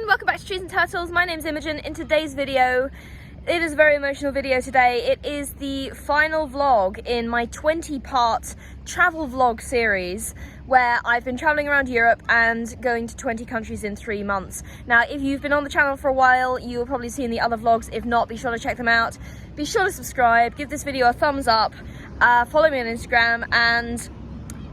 welcome back to Trees and Turtles. My name's Imogen. In today's video, it is a very emotional video today. It is the final vlog in my 20-part travel vlog series where I've been traveling around Europe and going to 20 countries in 3 months. Now, if you've been on the channel for a while, you'll probably seen the other vlogs. If not, be sure to check them out. Be sure to subscribe, give this video a thumbs up, follow me on Instagram, and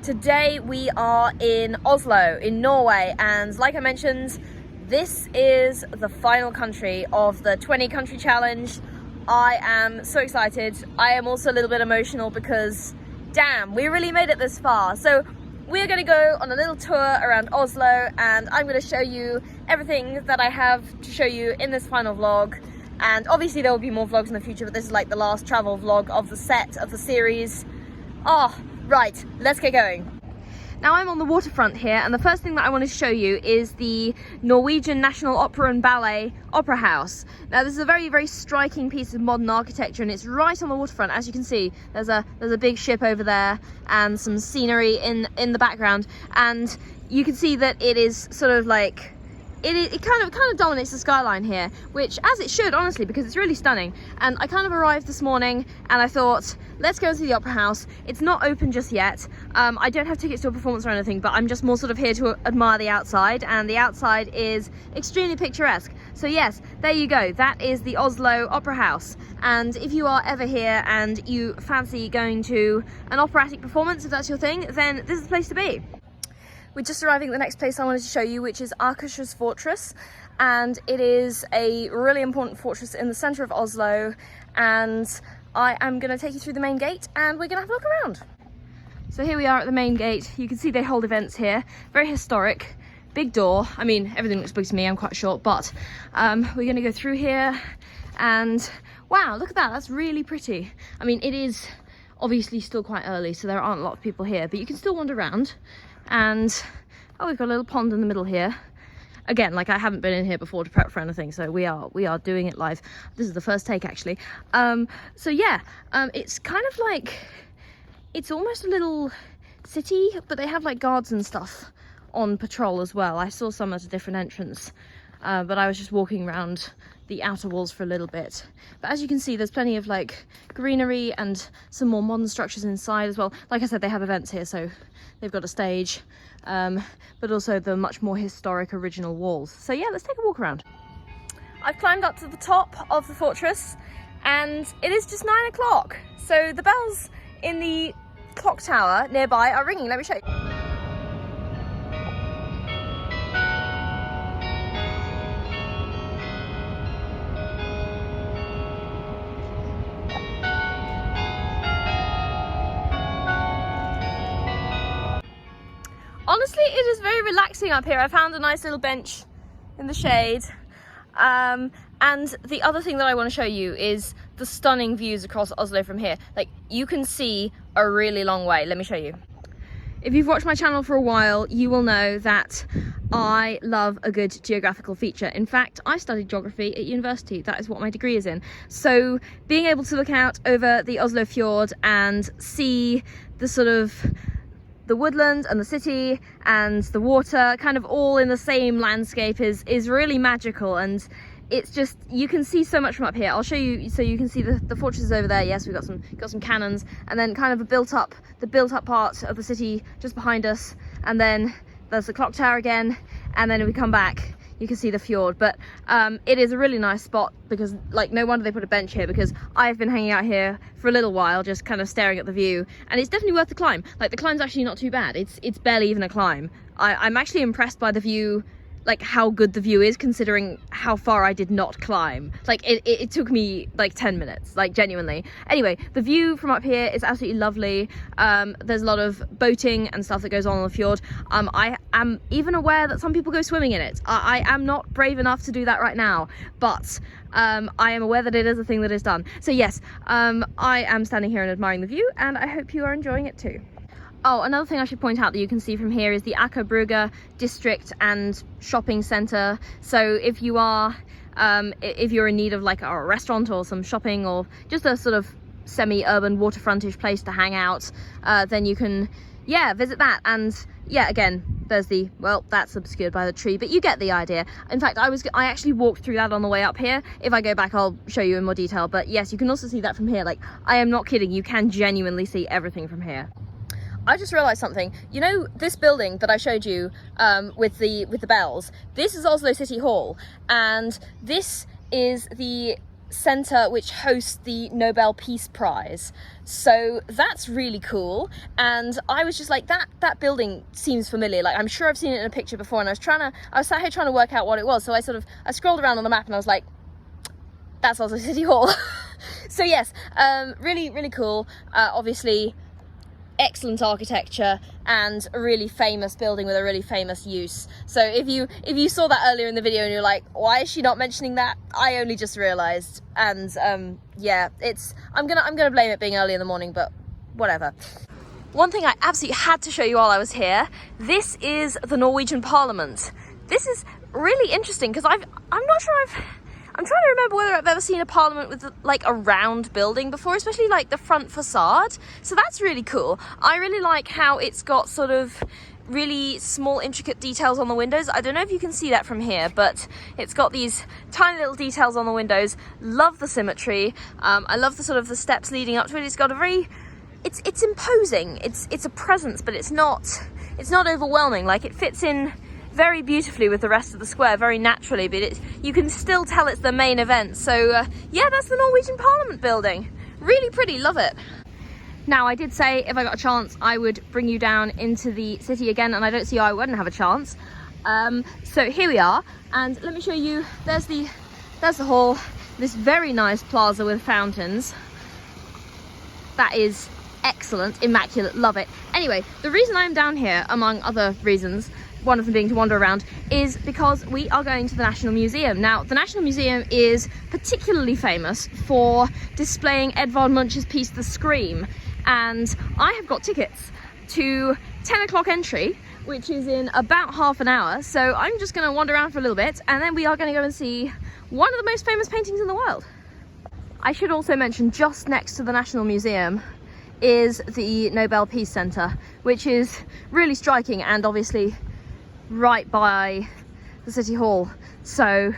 today we are in Oslo, in Norway, and like I mentioned, this is the final country of the 20 country challenge. I am so excited. I am also a little bit emotional because, damn, we really made it this far. So we're gonna go on a little tour around Oslo and I'm gonna show you everything that I have to show you in this final vlog. And obviously there will be more vlogs in the future, but this is like the last travel vlog of the set of the series. Oh, right, let's get going. Now I'm on the waterfront here, and the first thing that I want to show you is the Norwegian National Opera and Ballet Opera House. Now this is a very, very striking piece of modern architecture, and it's right on the waterfront. As you can see, there's a big ship over there and some scenery in the background, and you can see that it is sort of like it kind of dominates the skyline here, which, as it should, honestly, because it's really stunning. And I kind of arrived this morning and I thought, let's go to the opera house. It's not open just yet. I don't have tickets to a performance or anything, but I'm just more sort of here to admire the outside, and the outside is extremely picturesque. So yes, there you go. That is the Oslo Opera House. And if you are ever here and you fancy going to an operatic performance, if that's your thing, then this is the place to be. We're just arriving at the next place I wanted to show you, which is Akershus Fortress, and it is a really important fortress in the centre of Oslo, and I am going to take you through the main gate and we're going to have a look around. So here we are at the main gate. You can see they hold events here, very historic, big door. I mean, everything looks big to me, I'm quite short, but we're going to go through here and wow, look at that, that's really pretty. I mean, it is obviously still quite early, so there aren't a lot of people here, but you can still wander around. And oh, we've got a little pond in the middle here. Again, like, I haven't been in here before to prep for anything, so we are doing it live. This is the first take, actually. So yeah, it's kind of like, it's almost a little city, but they have like guards and stuff on patrol as well. I saw some at a different entrance, but I was just walking around the outer walls for a little bit. But as you can see, there's plenty of like greenery and some more modern structures inside as well. Like I said, they have events here, so they've got a stage, but also the much more historic original walls. So yeah, let's take a walk around. I've climbed up to the top of the fortress and it is just 9 o'clock. So the bells in the clock tower nearby are ringing. Let me show you. Honestly, it is very relaxing up here. I found a nice little bench in the shade. And the other thing that I want to show you is the stunning views across Oslo from here. Like, you can see a really long way. Let me show you. If you've watched my channel for a while, you will know that I love a good geographical feature. In fact, I studied geography at university. That is what my degree is in. So being able to look out over the Oslo fjord and see the sort of the woodland and the city and the water kind of all in the same landscape is really magical, and it's just, you can see so much from up here. I'll show you, so you can see the fortresses over there. Yes, we've got some cannons, and then kind of the built up part of the city just behind us, and then there's the clock tower again, and then if we come back you can see the fjord. But it is a really nice spot because, like, no wonder they put a bench here, because I've been hanging out here for a little while just kind of staring at the view, and it's definitely worth the climb. Like, the climb's actually not too bad. It's barely even a climb. I'm actually impressed by the view, like how good the view is considering how far I did not climb. Like, it took me like 10 minutes, like, genuinely. Anyway, the view from up here is absolutely lovely. There's a lot of boating and stuff that goes on the fjord. I am even aware that some people go swimming in it. I am not brave enough to do that right now, but I am aware that it is a thing that is done. So yes, I am standing here and admiring the view, and I hope you are enjoying it too. Oh, another thing I should point out that you can see from here is the Aker Brygge district and shopping centre. So if you are, if you're in need of like a restaurant or some shopping or just a sort of semi-urban waterfrontish place to hang out, then you can, yeah, visit that. And yeah, again, there's the, well, that's obscured by the tree, but you get the idea. In fact, I actually walked through that on the way up here. If I go back, I'll show you in more detail, but yes, you can also see that from here. Like, I am not kidding, you can genuinely see everything from here. I just realized something. You know this building that I showed you with the bells? This is Oslo City Hall, and this is the center which hosts the Nobel Peace Prize. So that's really cool. And I was just like, that building seems familiar. Like, I'm sure I've seen it in a picture before, and I was sat here trying to work out what it was. So I scrolled around on the map and I was like, that's Oslo City Hall. So yes, really, really cool. Obviously, excellent architecture and a really famous building with a really famous use. So if you saw that earlier in the video and you're like, why is she not mentioning that? I only just realized. And yeah, I'm gonna blame it being early in the morning, but whatever. One thing I absolutely had to show you while I was here, this is the Norwegian Parliament. This is really interesting because I'm trying to remember whether I've ever seen a parliament with like a round building before, especially like the front facade. So that's really cool. I really like how it's got sort of really small intricate details on the windows. I don't know if you can see that from here, but it's got these tiny little details on the windows. Love the symmetry. I love the sort of the steps leading up to it. It's got a very, it's imposing. It's a presence, but it's not overwhelming. Like, it fits in very beautifully with the rest of the square, very naturally, but you can still tell it's the main event. So yeah, that's the Norwegian Parliament building. Really pretty, love it. Now, I did say if I got a chance I would bring you down into the city again, and I don't see how I wouldn't have a chance. So here we are, and let me show you. There's the hall, this very nice plaza with fountains. That is excellent, immaculate, love it. Anyway, the reason I'm down here, among other reasons, one of them being to wander around, is because we are going to the National Museum. Now, the National Museum is particularly famous for displaying Edvard Munch's piece, The Scream, and I have got tickets to 10 o'clock entry, which is in about half an hour, so I'm just going to wander around for a little bit, and then we are going to go and see one of the most famous paintings in the world. I should also mention, just next to the National Museum is the Nobel Peace Center, which is really striking, and obviously right by the City Hall. So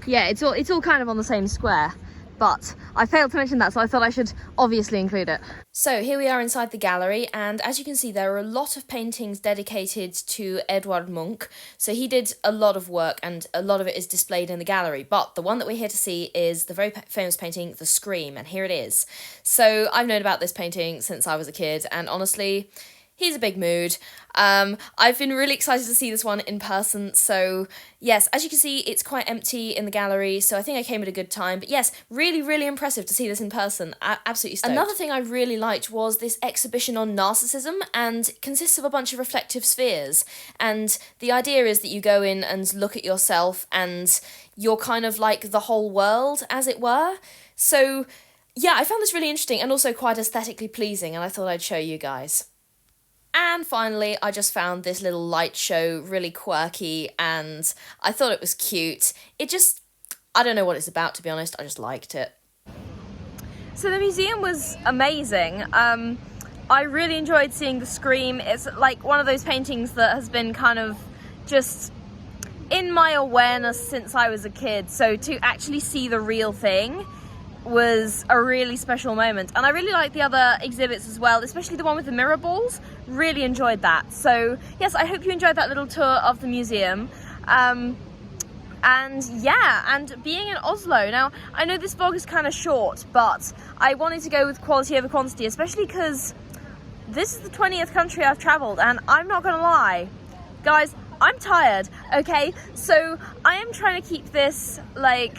yeah, it's all kind of on the same square, but I failed to mention that, so I thought I should obviously include it. So here we are inside the gallery, and as you can see, there are a lot of paintings dedicated to Edvard Munch. So he did a lot of work, and a lot of it is displayed in the gallery, but the one that we're here to see is the very famous painting, The Scream, and here it is. So I've known about this painting since I was a kid, and honestly, he's a big mood. I've been really excited to see this one in person, so yes, as you can see, it's quite empty in the gallery, so I think I came at a good time, but yes, really, really impressive to see this in person. Absolutely stoked. Another thing I really liked was this exhibition on narcissism, and it consists of a bunch of reflective spheres, and the idea is that you go in and look at yourself, and you're kind of like the whole world, as it were. So yeah, I found this really interesting, and also quite aesthetically pleasing, and I thought I'd show you guys. And finally, I just found this little light show really quirky, and I thought it was cute. I don't know what it's about, to be honest, I just liked it. So the museum was amazing. I really enjoyed seeing The Scream. It's like one of those paintings that has been kind of just in my awareness since I was a kid, so to actually see the real thing was a really special moment. And I really liked the other exhibits as well, especially the one with the mirror balls. Really enjoyed that. So yes, I hope you enjoyed that little tour of the museum. And yeah, and being in Oslo. Now, I know this vlog is kind of short, but I wanted to go with quality over quantity, especially because this is the 20th country I've traveled, and I'm not gonna lie, guys, I'm tired, okay? So I am trying to keep this like,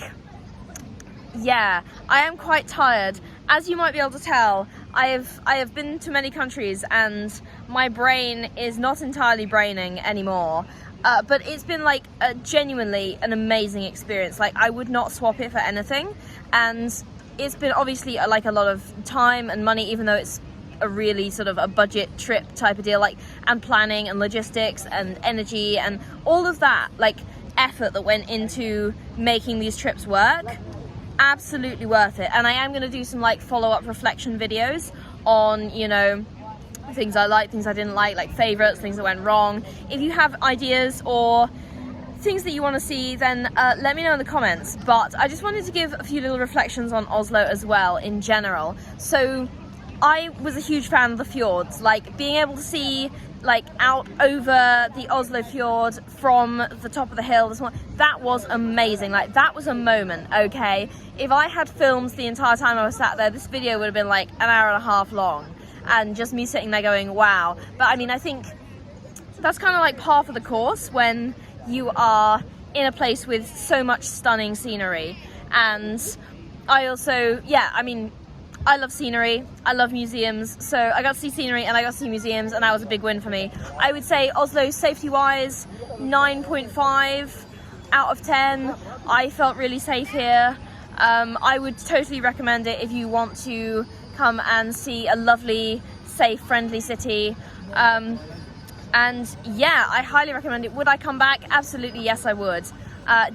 yeah, I am quite tired. As you might be able to tell, I have been to many countries, and my brain is not entirely braining anymore. But it's been like genuinely an amazing experience. Like, I would not swap it for anything. And it's been obviously like a lot of time and money, even though it's a really sort of a budget trip type of deal, like, and planning and logistics and energy and all of that, like, effort that went into making these trips work. Absolutely worth it. And I am going to do some like follow-up reflection videos on, you know, things I liked, things I didn't like favorites, things that went wrong. If you have ideas or things that you want to see, then let me know in the comments. But I just wanted to give a few little reflections on Oslo as well in general. So I was a huge fan of the fjords, like being able to see like out over the Oslo fjord from the top of the hill. That was amazing. Like, that was a moment. Okay, if I had filmed the entire time I was sat there, this video would have been like an hour and a half long, and just me sitting there going wow. But I mean, I think that's kind of like par for the course when you are in a place with so much stunning scenery. And I also, yeah, I mean, I love scenery, I love museums, so I got to see scenery and I got to see museums, and that was a big win for me. I would say Oslo, safety-wise, 9.5 out of 10. I felt really safe here. I would totally recommend it if you want to come and see a lovely, safe, friendly city. And yeah, I highly recommend it. Would I come back? Absolutely, yes, I would.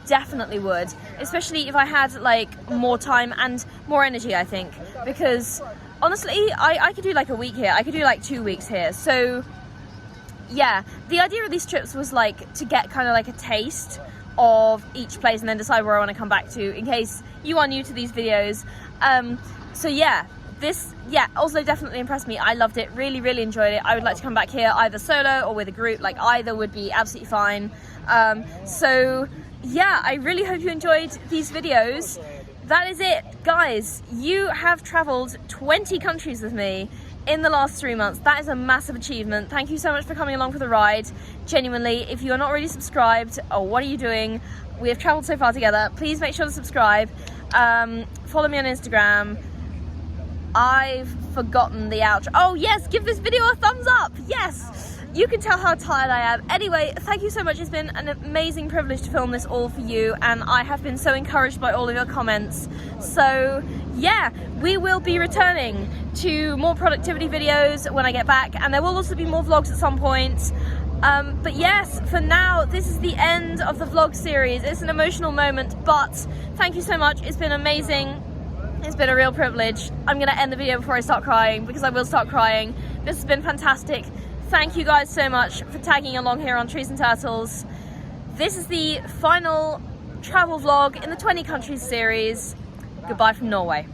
Definitely would, especially if I had like more time and more energy, I think, because honestly I could do like a week here, I could do like 2 weeks here. So yeah, the idea of these trips was like to get kind of like a taste of each place and then decide where I want to come back to, in case you are new to these videos. So yeah, Oslo definitely impressed me. I loved it, really enjoyed it. I would like to come back here either solo or with a group, like either would be absolutely fine. So yeah, I really hope you enjoyed these videos. That is it, guys. You have traveled 20 countries with me in the last 3 months. That is a massive achievement. Thank you so much for coming along for the ride. Genuinely, if you are not already subscribed, oh, what are you doing? We have traveled so far together. Please make sure to subscribe. Follow me on Instagram. I've forgotten the outro. Oh yes, give this video a thumbs up. Yes. You can tell how tired I am. Anyway, thank you so much. It's been an amazing privilege to film this all for you, and I have been so encouraged by all of your comments. So yeah, we will be returning to more productivity videos when I get back, and there will also be more vlogs at some point. But yes, for now, this is the end of the vlog series. It's an emotional moment, but thank you so much. It's been amazing. It's been a real privilege. I'm gonna end the video before I start crying, because I will start crying. This has been fantastic. Thank you guys so much for tagging along here on Trees and Turtles. This is the final travel vlog in the 20 countries series. Goodbye from Norway.